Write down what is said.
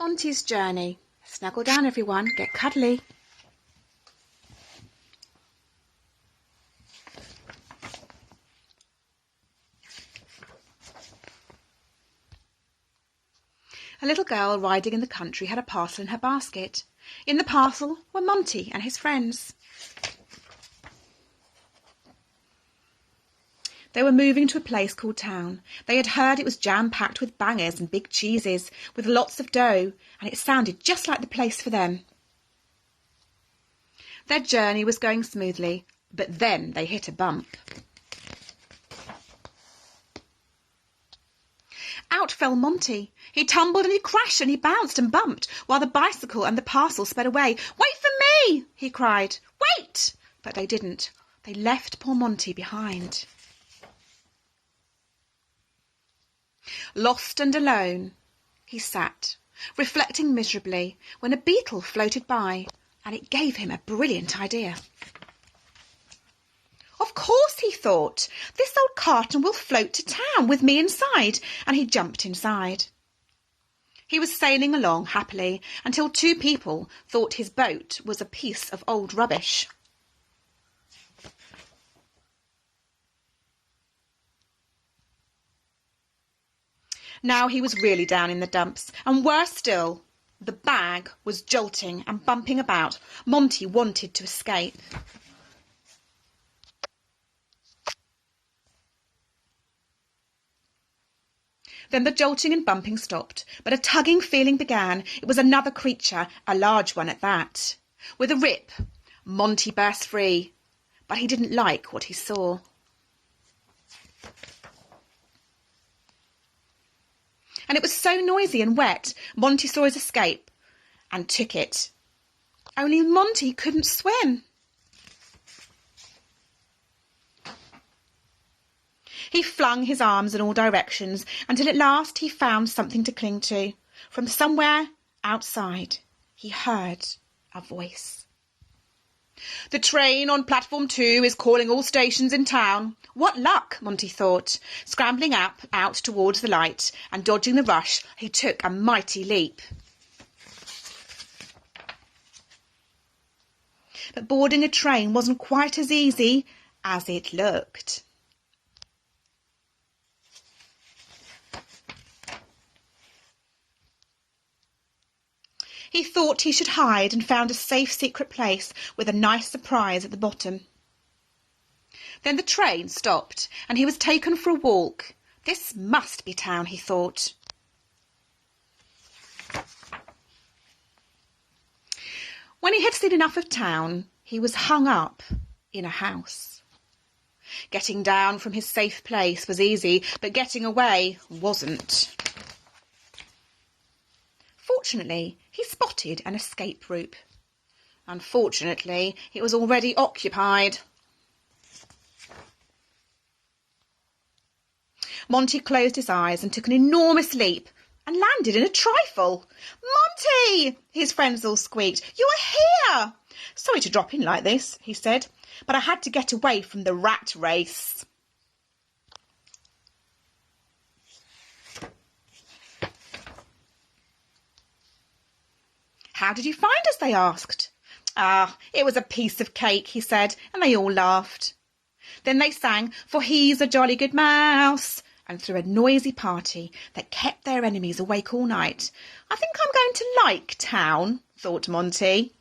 Monty's journey. Snuggle down, everyone. Get cuddly. A little girl riding in the country had a parcel in her basket. In the parcel were Monty and his friends. They were moving to a place called town. They had heard it was jam-packed with bangers and big cheeses, with lots of dough, and it sounded just like the place for them. Their journey was going smoothly, but then they hit a bump. Out fell Monty. He tumbled and he crashed and he bounced and bumped, while the bicycle and the parcel sped away. "Wait for me!" he cried. "Wait!" But they didn't. They left poor Monty behind. Lost and alone, he sat, reflecting miserably, when a beetle floated by, and it gave him a brilliant idea. Of course, he thought, this old carton will float to town with me inside, and he jumped inside. He was sailing along happily until two people thought his boat was a piece of old rubbish. Now he was really down in the dumps, and worse still, the bag was jolting and bumping about. Monty wanted to escape. Then the jolting and bumping stopped, but a tugging feeling began. It was another creature, a large one at that. With a rip, Monty burst free, but he didn't like what he saw. And it was so noisy and wet, Monty saw his escape and took it. Only Monty couldn't swim. He flung his arms in all directions until at last he found something to cling to. From somewhere outside, he heard a voice. "The train on platform 2 is calling all stations in town." What luck, Monty thought. Scrambling out towards the light and dodging the rush, he took a mighty leap. But boarding a train wasn't quite as easy as it looked. He thought he should hide and found a safe secret place with a nice surprise at the bottom. Then the train stopped and he was taken for a walk. This must be town, he thought. When he had seen enough of town, he was hung up in a house. Getting down from his safe place was easy, but getting away wasn't. Fortunately, he spotted an escape route. Unfortunately, it was already occupied. Monty closed his eyes and took an enormous leap and landed in a trifle. "Monty!" his friends all squeaked. "You are here!" "Sorry to drop in like this," he said, "but I had to get away from the rat race." "How did you find us?" they asked. "Ah, it was a piece of cake," he said, and they all laughed. Then they sang, "For he's a jolly good mouse," and threw a noisy party that kept their enemies awake all night. "I think I'm going to like town," thought Monty.